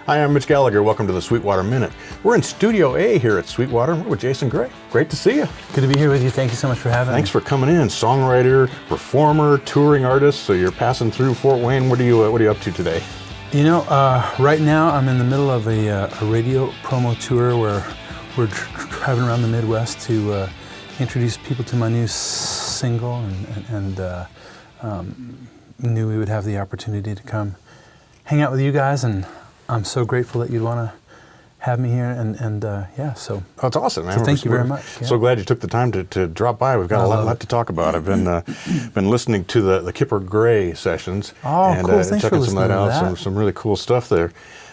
Hi, I'm Mitch Gallagher. Welcome to the Sweetwater Minute. We're in Studio A here at Sweetwater. We're with Jason Gray. Great to see you. Good to be here with you. Thank you so much for having me. Thanks for coming in. Songwriter, performer, touring artist. So you're passing through Fort Wayne. What are you up to today? You know, right now I'm in the middle of a radio promo tour where we're driving around the Midwest to introduce people to my new single, and knew we would have the opportunity to come hang out with you guys, and I'm so grateful that you'd want to have me here, and yeah, so. Oh, it's awesome, man. So thank you very much. Yeah. So glad you took the time to drop by. We've got a lot to talk about. I've been listening to the Kipper Gray sessions. Oh, and, cool. Thanks checking for listening some of that to out. that. Some really cool stuff there.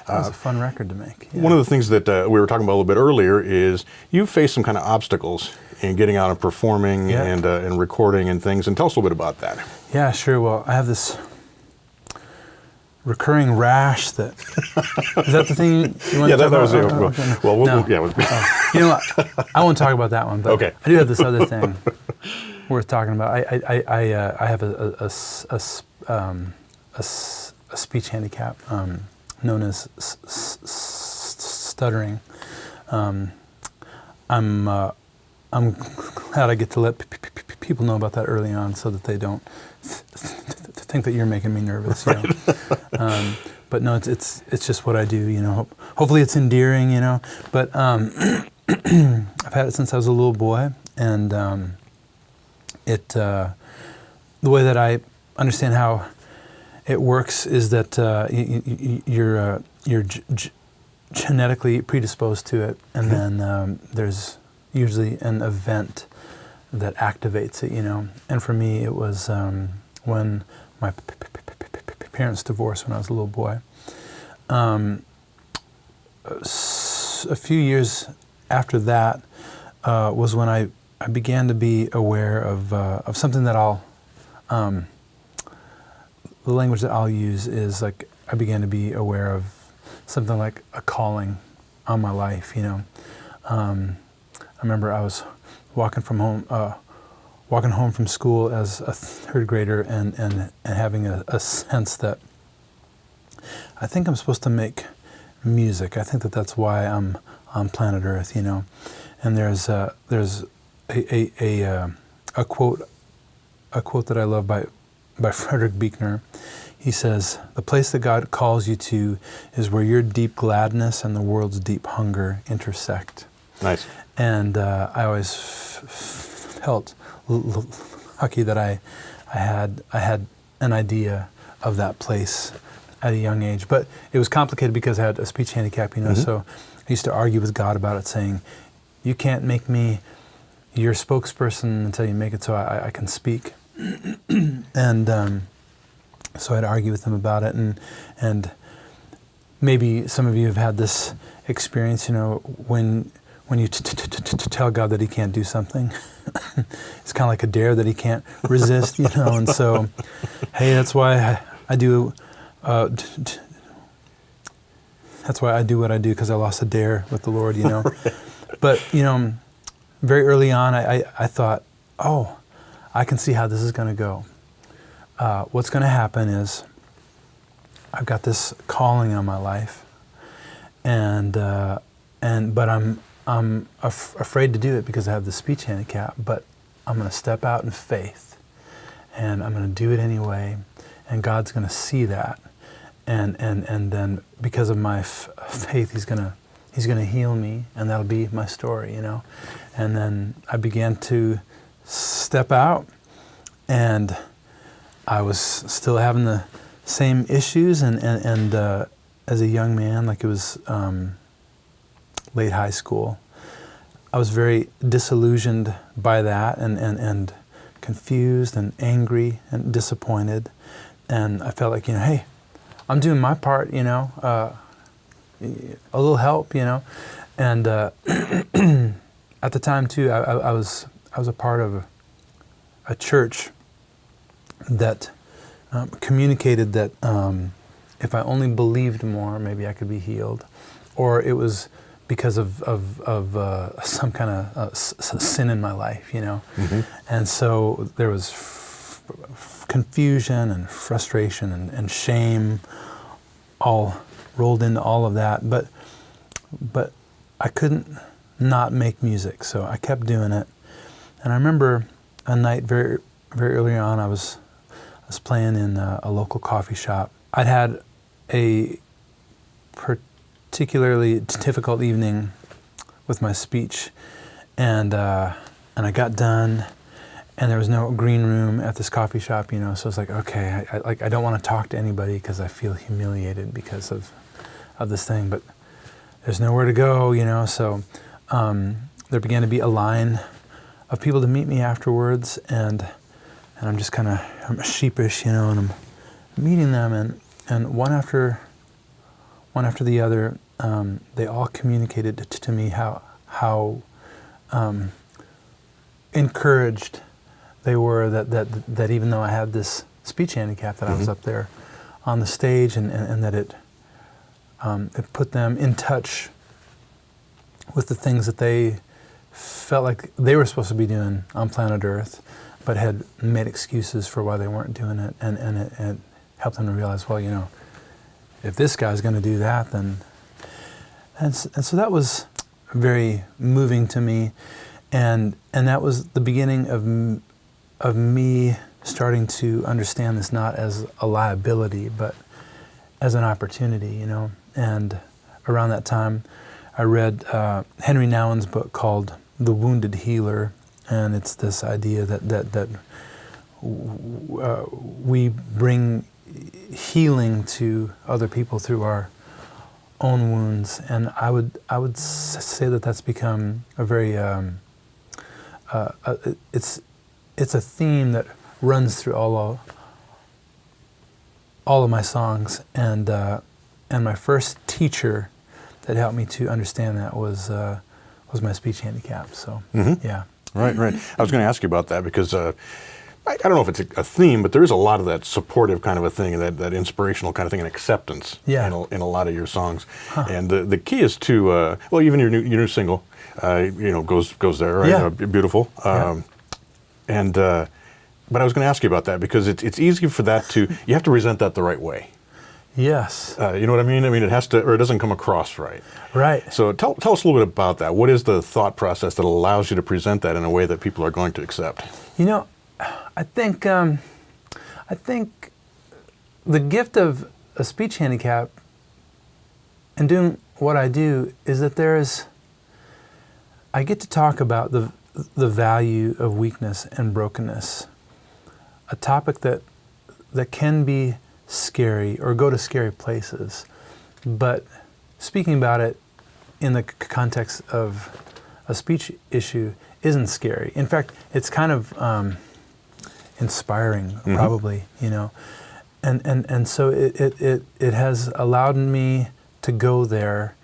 That was a fun record to make. Yeah. One of the things that we were talking about a little bit earlier is you've faced some kind of obstacles in getting out and performing and recording and things. And tell us a little bit about that. Yeah, sure. Well, I have this recurring rash that is that the thing you want to talk about? Okay. You know what? I won't talk about that one, but okay. I do have this other thing worth talking about. I have a speech handicap known as stuttering. I'm glad I get to let people know about that early on, so that they don't think that you're making me nervous. You know? But no, it's just what I do. You know, hopefully it's endearing. You know, but I've had it since I was a little boy, and the way that I understand how it works is that you're genetically predisposed to it, and then there's usually an event that activates it, you know. And for me, it was when my parents divorced when I was a little boy. A few years after that was when I began to be aware of something that the language that I'll use is like, I began to be aware of something like a calling on my life, you know. I remember I was walking home from school as a third grader and having a sense that I think I'm supposed to make music. I think that's why I'm on planet Earth, you know. And there's a quote that I love by Frederick Buechner. He says, "The place that God calls you to is where your deep gladness and the world's deep hunger intersect." Nice. And I always felt lucky that I had an idea of that place at a young age. But it was complicated because I had a speech handicap, you know. So I used to argue with God about it, saying, "You can't make me your spokesperson until you make it so I can speak." And so I'd argue with him about it, and maybe some of you have had this experience, you know, when you tell God that He can't do something. It's kind of like a dare that He can't resist, you know. And so, hey, that's why I do. That's why I do what I do, because I lost a dare with the Lord, you know. But you know, very early on, I thought, oh, I can see how this is going to go. What's going to happen is I've got this calling on my life, but I'm afraid to do it because I have the speech handicap. But I'm going to step out in faith, and I'm going to do it anyway. And God's going to see that, and then because of my faith, He's going to heal me, and that'll be my story, you know. And then I began to step out, and I was still having the same issues, and as a young man, like it was late high school, I was very disillusioned by that, and confused and angry and disappointed, and I felt like, you know, hey, I'm doing my part, you know, a little help, you know. And at the time too, I was a part of a church that communicated that if I only believed more, maybe I could be healed, or it was because of some kind of sin in my life, you know. Mm-hmm. And so there was confusion and frustration and shame all rolled into all of that. But I couldn't not make music, so I kept doing it. And I remember a night very very early on, I was playing in a local coffee shop. I'd had a particularly difficult evening with my speech, and I got done, and there was no green room at this coffee shop, you know. So it's like, okay, I don't want to talk to anybody because I feel humiliated because of this thing, but there's nowhere to go, you know. So there began to be a line of people to meet me afterwards, and I'm just kind of sheepish, you know, and I'm meeting them, and one after the other, they all communicated to me how encouraged they were that even though I had this speech handicap, that I was up there on the stage, and that it put them in touch with the things that they felt like they were supposed to be doing on planet Earth, but had made excuses for why they weren't doing it, and it helped them to realize, well, you know, if this guy's going to do that, then... And so that was very moving to me, and that was the beginning of me starting to understand this not as a liability, but as an opportunity, you know. And around that time, I read Henry Nouwen's book called The Wounded Healer, and it's this idea that we bring healing to other people through our own wounds, and I would say that that's become a very it's a theme that runs through all of my songs, and my first teacher that helped me to understand that was my speech handicap. So yeah. Right. I was going to ask you about that because I don't know if it's a theme, but there is a lot of that supportive kind of a thing, that inspirational kind of thing, and acceptance in a lot of your songs. Huh. And the key is to well, even your new single, you know, goes there, right? Yeah. Beautiful. But I was going to ask you about that because it's easy for that to, you have to present that the right way. Yes. You know what I mean? I mean, it has to, or it doesn't come across right. Right. So tell us a little bit about that. What is the thought process that allows you to present that in a way that people are going to accept? You know, I think the gift of a speech handicap and doing what I do is that I get to talk about the value of weakness and brokenness, a topic that can be scary or go to scary places, but speaking about it in the context of a speech issue isn't scary. In fact, it's kind of inspiring, probably, you know, and so it has allowed me to go there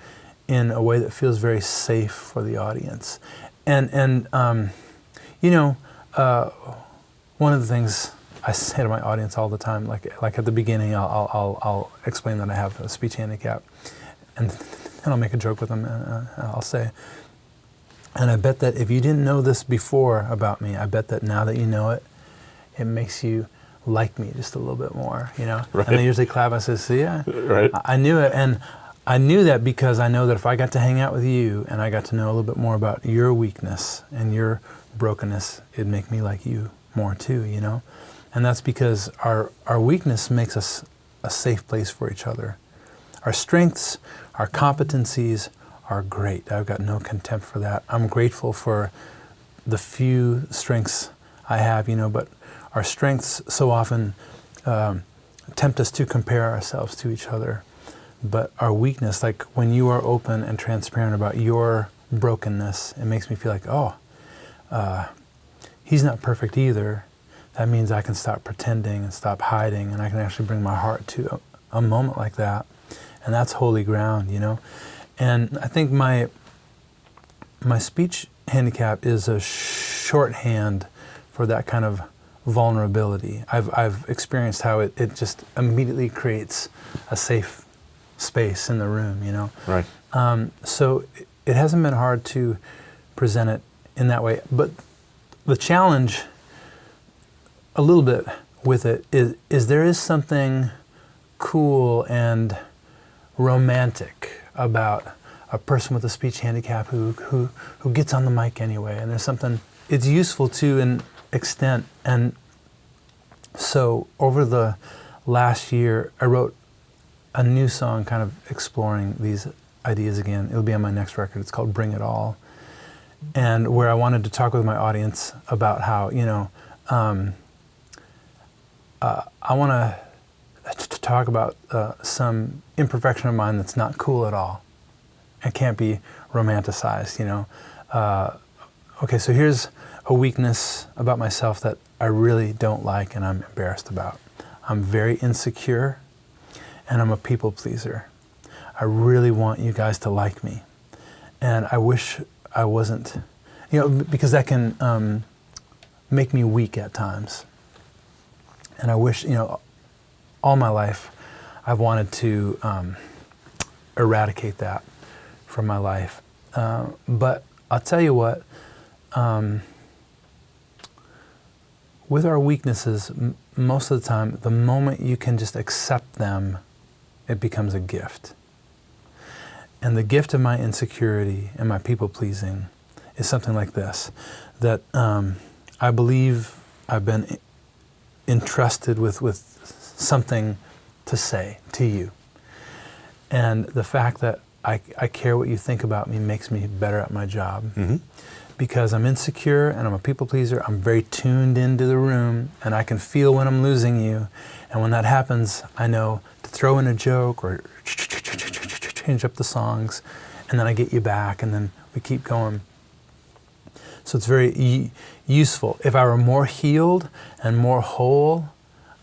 in a way that feels very safe for the audience, and you know, one of the things I say to my audience all the time, like at the beginning, I'll explain that I have a speech handicap, and I'll make a joke with them, and I'll say, and I bet that if you didn't know this before about me, I bet that now that you know it, it makes you like me just a little bit more, you know? Right. And they usually clap and say, "See, yeah, right. I knew it." And I knew that because I know that if I got to hang out with you and I got to know a little bit more about your weakness and your brokenness, it'd make me like you more too, you know? And that's because our weakness makes us a safe place for each other. Our strengths, our competencies are great. I've got no contempt for that. I'm grateful for the few strengths I have, you know, but our strengths so often tempt us to compare ourselves to each other. But our weakness, like when you are open and transparent about your brokenness, it makes me feel like, oh, he's not perfect either. That means I can stop pretending and stop hiding, and I can actually bring my heart to a moment like that. And that's holy ground, you know? And I think my speech handicap is a shorthand for that kind of vulnerability. I've experienced how it just immediately creates a safe space in the room, you know? Right. So it hasn't been hard to present it in that way. But the challenge a little bit with it is there is something cool and romantic about a person with a speech handicap who gets on the mic anyway. And there's something, it's useful to an extent. And so over the last year, I wrote a new song kind of exploring these ideas again. It'll be on my next record. It's called Bring It All. And where I wanted to talk with my audience about how, I want to talk about some imperfection of mine that's not cool at all. It can't be romanticized, Okay, so here's a weakness about myself that I really don't like and I'm embarrassed about. I'm very insecure and I'm a people pleaser. I really want you guys to like me. And I wish I wasn't, because that can make me weak at times. And I wish, all my life I've wanted to eradicate that from my life. But I'll tell you what, with our weaknesses, most of the time, the moment you can just accept them, it becomes a gift. And the gift of my insecurity and my people-pleasing is something like this, that I believe I've been entrusted with something to say to you. And the fact that I care what you think about me makes me better at my job. Mm-hmm. Because I'm insecure and I'm a people pleaser, I'm very tuned into the room and I can feel when I'm losing you. And when that happens, I know to throw in a joke or change up the songs, and then I get you back and then we keep going. So it's very useful. If I were more healed and more whole,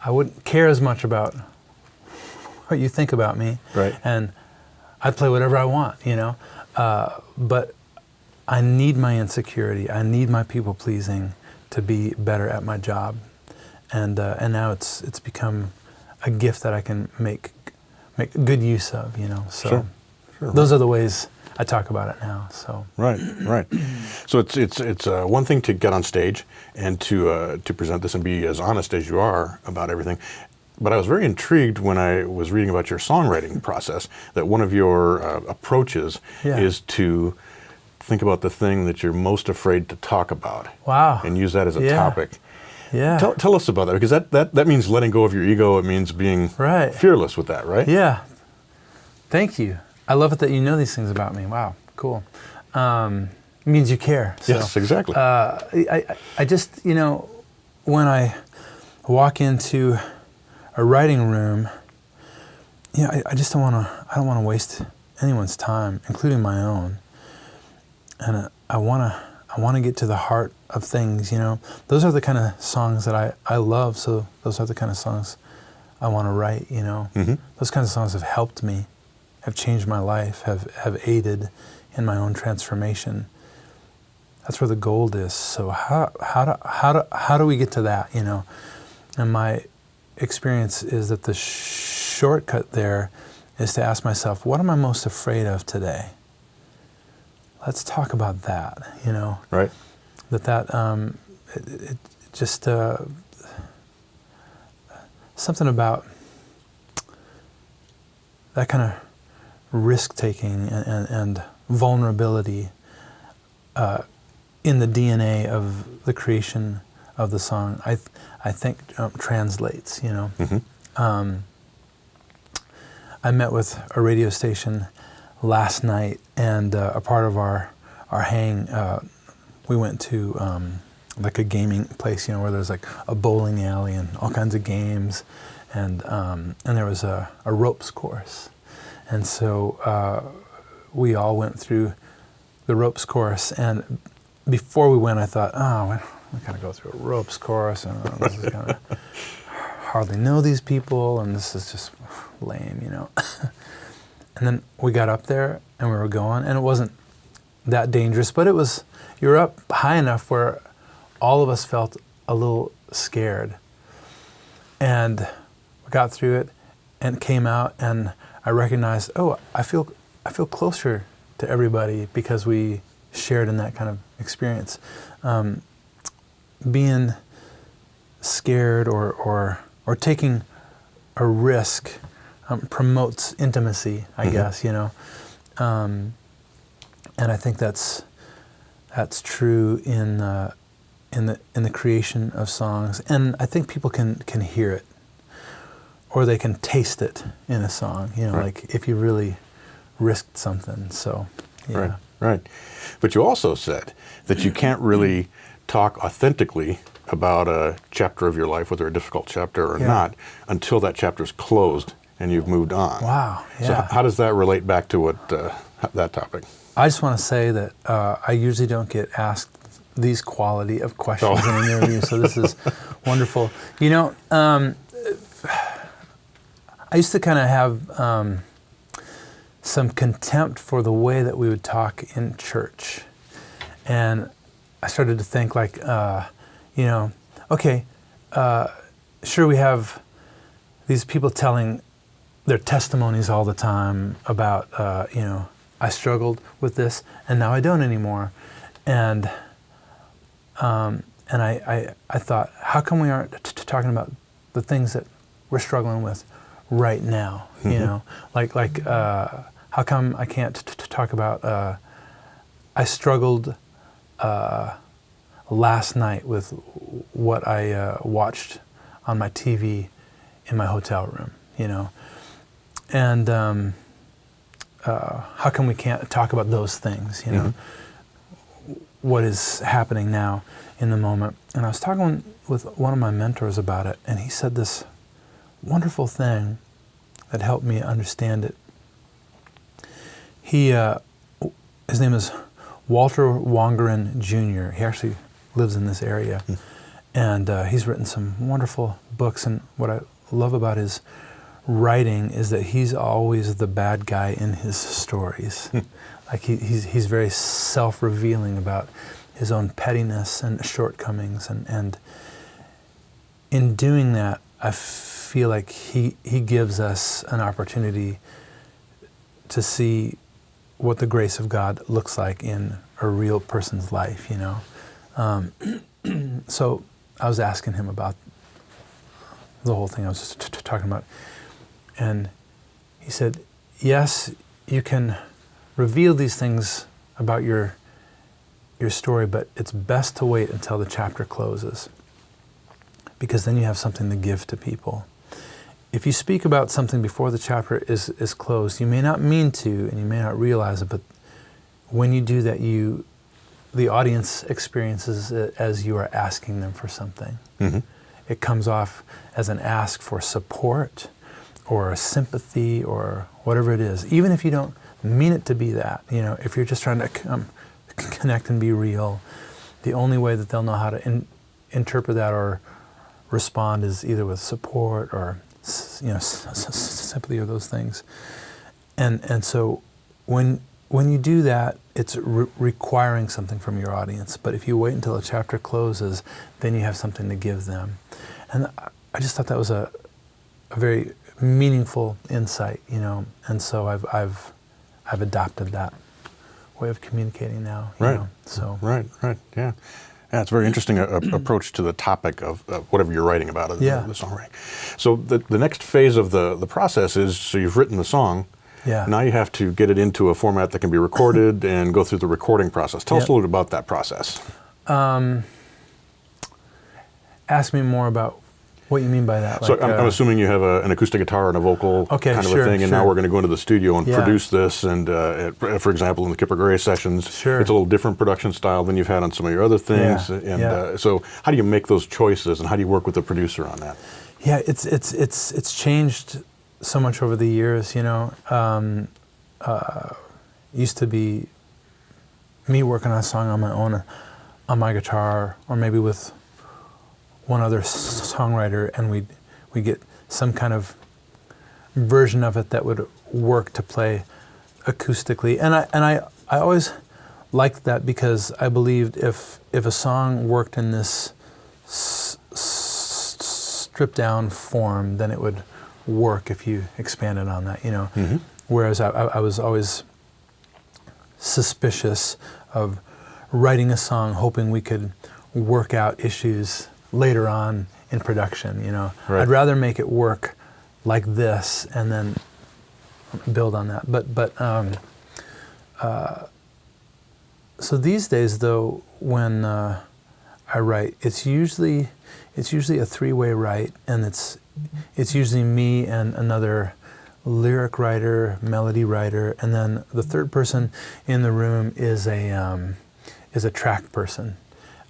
I wouldn't care as much about what you think about me. Right. And I'd play whatever I want, but I need my insecurity. I need my people-pleasing to be better at my job, and now it's become a gift that I can make good use of. So sure. Those are the ways I talk about it now. So right. So it's one thing to get on stage and to present this and be as honest as you are about everything. But I was very intrigued when I was reading about your songwriting process that one of your approaches is to think about the thing that you're most afraid to talk about. Wow. And use that as a topic. Yeah. Tell us about that, because that means letting go of your ego. It means being fearless with that, right? Yeah. Thank you. I love it that you know these things about me. Wow, cool. It means you care. So, yes, exactly. I just, when I walk into a writing room, I just don't want to waste anyone's time, including my own. And I want to get to the heart of things, Those are the kind of songs that I love, so those are the kind of songs I want to write, Mm-hmm. Those kinds of songs have helped me, have changed my life, have aided in my own transformation. That's where the gold is. So how do we get to that, And my experience is that the shortcut there is to ask myself, what am I most afraid of today? Let's talk about that, Right. It just something about that kind of risk-taking and vulnerability in the DNA of the creation of the song, I think translates, Mm-hmm. I met with a radio station last night, and a part of our hang, we went to like a gaming place, where there's like a bowling alley and all kinds of games, and there was a ropes course, and so we all went through the ropes course, and before we went, I thought, we gotta go through a ropes course, and this is gonna hardly know these people, and this is just lame, And then we got up there and we were going, and it wasn't that dangerous, but you were up high enough where all of us felt a little scared. And we got through it and came out, and I recognized, I feel closer to everybody because we shared in that kind of experience. Being scared or taking a risk promotes intimacy, I guess, you know. And I think that's true in the creation of songs, and I think people can hear it, or they can taste it in a song. You know, right. like if you really risked something. So, yeah. Right, right. But you also said that you can't really talk authentically about a chapter of your life, whether a difficult chapter or not, until that chapter's closed and you've moved on. Wow. Yeah. So how does that relate back to what that topic? I just want to say that I usually don't get asked these quality of questions in an interview, so this is wonderful. You know, I used to kind of have some contempt for the way that we would talk in church. And I started to think like, you know, okay, sure we have these people telling their testimonies all the time about, you know, I struggled with this and now I don't anymore. And I thought, how come we aren't talking about the things that we're struggling with right now? Mm-hmm. You know, like how come I can't talk about I struggled last night with what I watched on my TV in my hotel room, you know, and how come we can't talk about those things, you know, what is happening now in the moment. And I was talking with one of my mentors about it, and he said this wonderful thing that helped me understand it. His name is Wanderin Jr. He actually lives in this area, and he's written some wonderful books. And what I love about his writing is that he's always the bad guy in his stories. Like he's very self-revealing about his own pettiness and shortcomings, and in doing that, I feel like he gives us an opportunity to see what the grace of God looks like in a real person's life, you know. So I was asking him about the whole thing I was just talking about, and he said, yes, you can reveal these things about your story, but it's best to wait until the chapter closes, because then you have something to give to people. If you speak about something before the chapter is closed, you may not mean to, and you may not realize it, but when you do that, the audience experiences it as you are asking them for something. Mm-hmm. It comes off as an ask for support or sympathy or whatever it is, even if you don't mean it to be that. You know, if you're just trying to connect and be real, the only way that they'll know how to interpret that or respond is either with support or, you know, sympathy or those things. And so when you do that, it's requiring something from your audience. But if you wait until the chapter closes, then you have something to give them. And I just thought that was a very meaningful insight, you know. And so I've adopted that way of communicating now. You know? So right, yeah. Yeah, it's a very interesting approach to the topic of whatever you're writing about, the songwriting. So the next phase of the process is, so you've written the song, now you have to get it into a format that can be recorded and go through the recording process. Tell us a little bit about that process. Ask me more about what you mean by that. So I'm assuming you have an acoustic guitar and a vocal kind of a thing, and now we're going to go into the studio and produce this. And for example, in the Kipper Gray sessions, it's a little different production style than you've had on some of your other things. So how do you make those choices, and how do you work with the producer on that? Yeah, it's changed so much over the years. You know, used to be me working on a song on my own, on my guitar, or maybe with one other songwriter, and we get some kind of version of it that would work to play acoustically. And I always liked that, because I believed if a song worked in this stripped down form, then it would work if you expanded on that, you know. Mm-hmm. Whereas I was always suspicious of writing a song hoping we could work out issues later on in production, you know. I'd rather make it work like this, and then build on that. But so these days, though, when I write, it's usually a three-way write, and it's usually me and another lyric writer, melody writer, and then the third person in the room is a track person,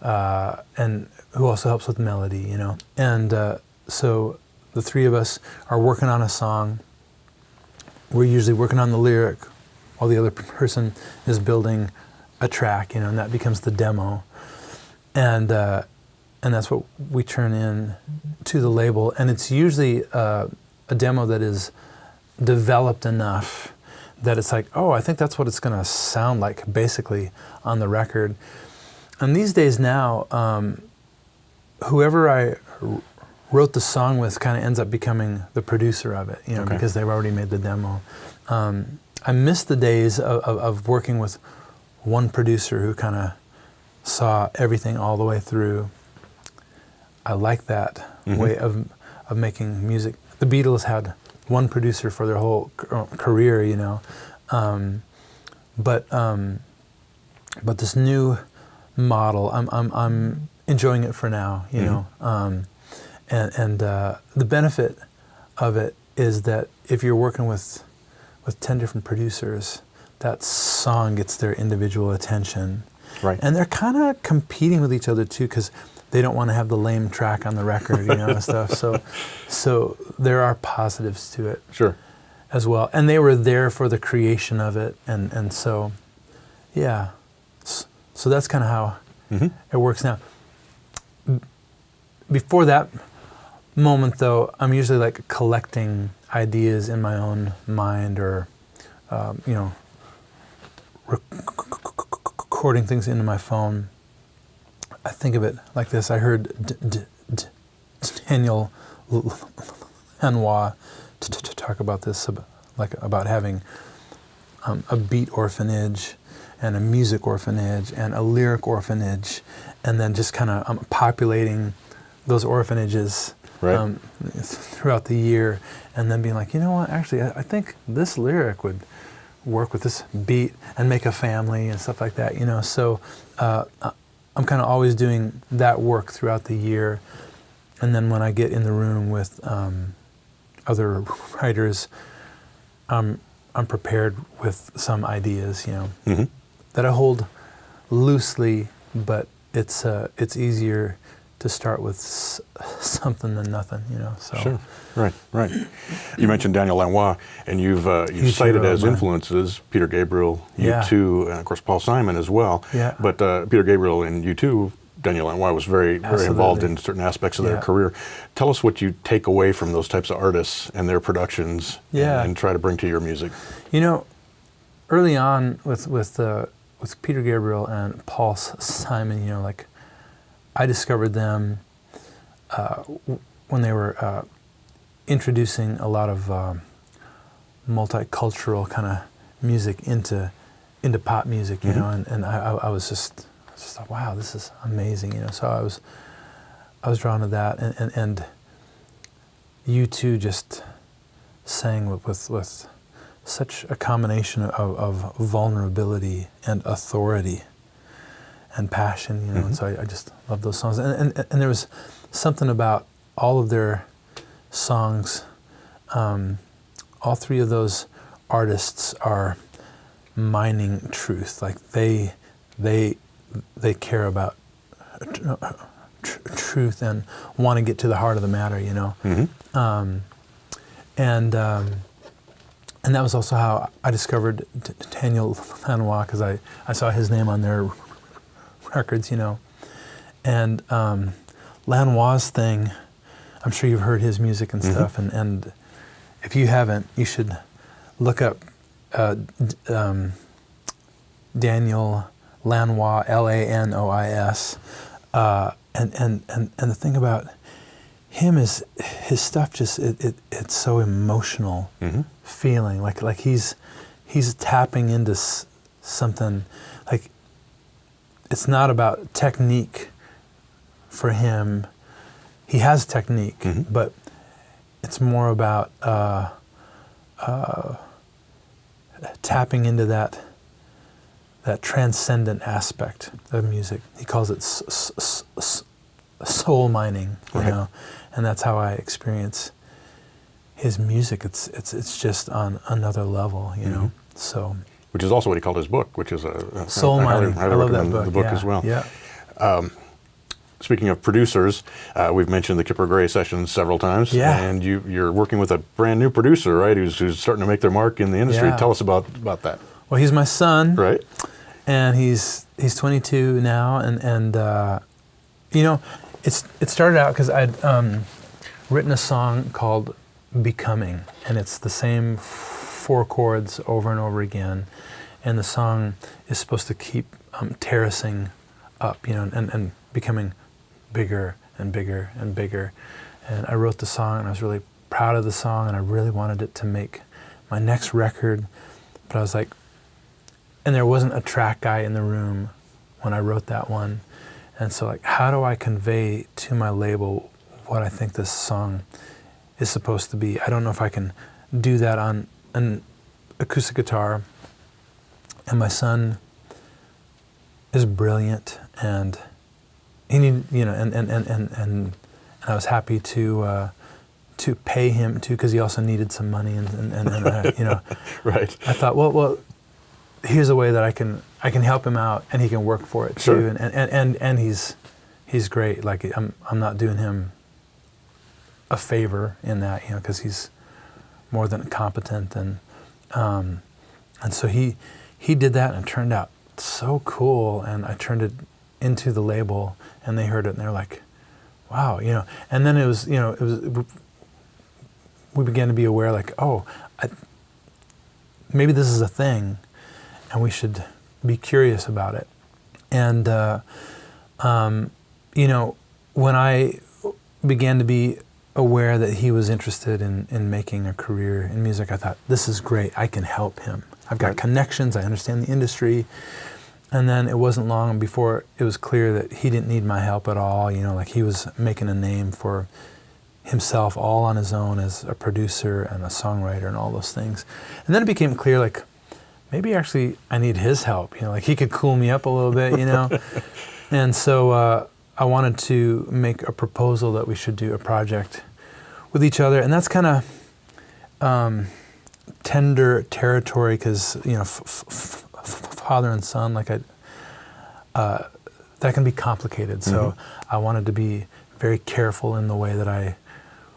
and who also helps with melody, you know. And so the three of us are working on a song. We're usually working on the lyric while the other person is building a track, you know, and that becomes the demo. And that's what we turn in to the label. And it's usually a demo that is developed enough that it's like, oh, I think that's what it's going to sound like, basically, on the record. And these days now, whoever I wrote the song with kind of ends up becoming the producer of it, you know, because they've already made the demo. I miss the days of working with one producer who kind of saw everything all the way through. I like that way of making music. The Beatles had one producer for their whole career, you know, but this new model, I'm enjoying it for now, you know, and the benefit of it is that if you're working with 10 different producers, that song gets their individual attention. Right. And they're kind of competing with each other too, because they don't want to have the lame track on the record, you know, and stuff. So there are positives to it. Sure. As well. And they were there for the creation of it, and so, yeah. So that's kind of how it works now. Before that moment, though, I'm usually like collecting ideas in my own mind, or, you know, recording things into my phone. I think of it like this. I heard Daniel Lanois talk about this, about having a beat orphanage and a music orphanage and a lyric orphanage, and then just kind of populating those orphanages throughout the year, and then being like, you know what, actually, I think this lyric would work with this beat and make a family and stuff like that, you know. So I'm kind of always doing that work throughout the year, and then when I get in the room with other writers, I'm prepared with some ideas, you know, that I hold loosely, but it's easier to start with something than nothing, you know. So. Sure. Right. You mentioned Daniel Lanois, and you've cited as influences Peter Gabriel, U2, and of course Paul Simon as well. Yeah. But Peter Gabriel and U2, Daniel Lanois was very involved in certain aspects of their career. Tell us what you take away from those types of artists and their productions, and try to bring to your music. You know, early on with Peter Gabriel and Paul Simon, you know, like, I discovered them when they were introducing a lot of multicultural kind of music into pop music, you know, and I was just thought, wow, this is amazing, you know. So I was drawn to that, and U2 just sang with such a combination of vulnerability and authority and passion, you know, and so I just love those songs. And there was something about all of their songs. All three of those artists are mining truth. Like they care about truth and want to get to the heart of the matter, you know. And that was also how I discovered Daniel Lanois, because I saw his name on their records, you know. And Lanois' thing, I'm sure you've heard his music and stuff, and if you haven't, you should look up Daniel Lanois, Lanois, and the thing about him is his stuff just it's so emotional feeling, like he's tapping into something. Like, it's not about technique for him. He has technique, but it's more about tapping into that transcendent aspect of music. He calls it soul mining, you know, and that's how I experience his music. It's just on another level, you know. So, which is also what he called his book, which is a soul mining. I love that book. The book as well. Yeah. Speaking of producers, we've mentioned the Kipper Gray sessions several times, and you're working with a brand new producer, right? Who's starting to make their mark in the industry. Tell us about that. Well, he's my son, right? And he's 22 now, and you know, it started out because I'd written a song called "Becoming," and it's the same 4 chords over and over again, and the song is supposed to keep terracing up, you know, and becoming bigger and bigger and bigger. And I wrote the song, and I was really proud of the song, and I really wanted it to make my next record, but I was like, and there wasn't a track guy in the room when I wrote that one. And so, like, how do I convey to my label what I think this song is supposed to be? I don't know if I can do that on an acoustic guitar. And my son is brilliant, and he needed, you know, and I was happy to pay him too, because he also needed some money, and you know, right. I thought, well, here's a way that I can help him out, and he can work for it too, and he's great. Like, I'm not doing him a favor in that, you know, because he's more than competent, and so he did that, and it turned out so cool, and I turned it into the label, and they heard it, and they're like, wow, you know. And then it was, you know, we began to be aware, like, oh, maybe this is a thing, and we should be curious about it. And you know, when I began to be aware that he was interested in making a career in music, I thought, this is great, I can help him. I've got connections, I understand the industry. And then it wasn't long before it was clear that he didn't need my help at all. You know, like, he was making a name for himself all on his own as a producer and a songwriter and all those things. And then it became clear, like, maybe actually I need his help. You know, like, he could cool me up a little bit, you know. And so I wanted to make a proposal that we should do a project with each other. And that's kind of tender territory, because, you know, father and son, like, that can be complicated. So I wanted to be very careful in the way that I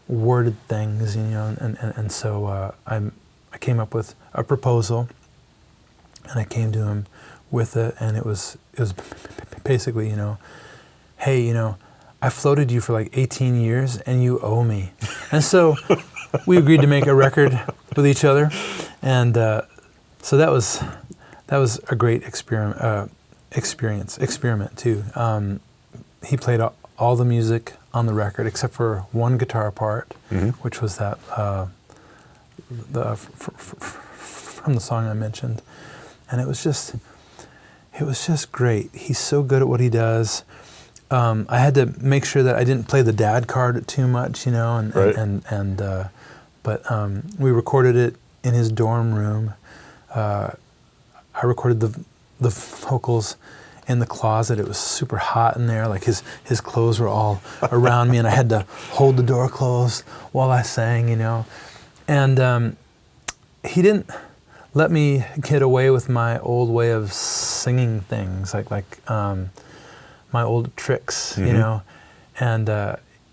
worded things, you know, and so I came up with a proposal, and I came to him with it, and it was basically, you know, hey, you know, I floated you for like 18 years, and you owe me. And so we agreed to make a record with each other, and so that was a great experiment too. He played all the music on the record except for one guitar part, which was that from the song I mentioned, and it was just great. He's so good at what he does. I had to make sure that I didn't play the dad card too much, you know, but we recorded it in his dorm room. I recorded the vocals in the closet. It was super hot in there. Like, his clothes were all around me, and I had to hold the door closed while I sang, you know. And he didn't let me get away with my old way of singing things, like my old tricks, you know. And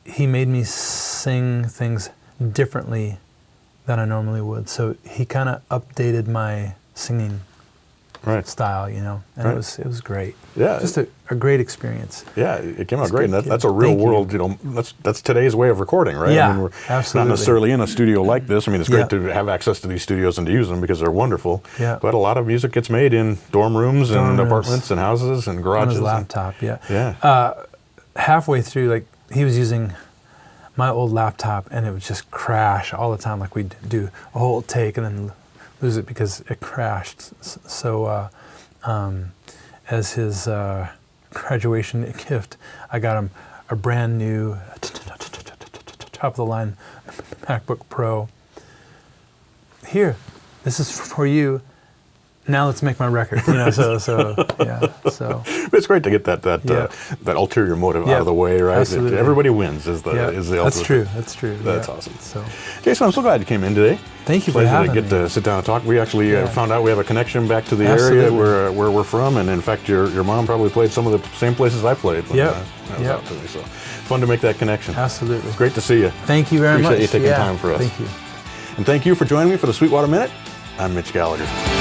he made me sing things differently than I normally would. So he kind of updated my singing style, you know, and it was great. Yeah, just a great experience. Yeah, it came out great, and that's a real world, you know, that's today's way of recording, right? Yeah, I mean, we're absolutely. not necessarily in a studio like this. I mean, it's great to have access to these studios and to use them because they're wonderful. Yeah. But a lot of music gets made in dorm rooms and apartments and houses and garages. On his laptop, yeah. Halfway through, like, he was using my old laptop, and it would just crash all the time. Like, we'd do a whole take and then lose it because it crashed. So as his graduation gift, I got him a brand new top of the line MacBook Pro. Here, this is for you. Now let's make my record. Yeah. So it's great to get that ulterior motive out of the way, right? Absolutely. Everybody wins is the ultimate. That's true. That's true. That's awesome. So, Jason, I'm so glad you came in today. Thank you for having me. Pleasure to get to sit down and talk. We actually found out we have a connection back to the area where we're from, and in fact, your mom probably played some of the same places I played when I was out to me. So fun to make that connection. Absolutely. It's great to see you. Thank you very much. Appreciate you taking time for us. Thank you. And thank you for joining me for the Sweetwater Minute. I'm Mitch Gallagher.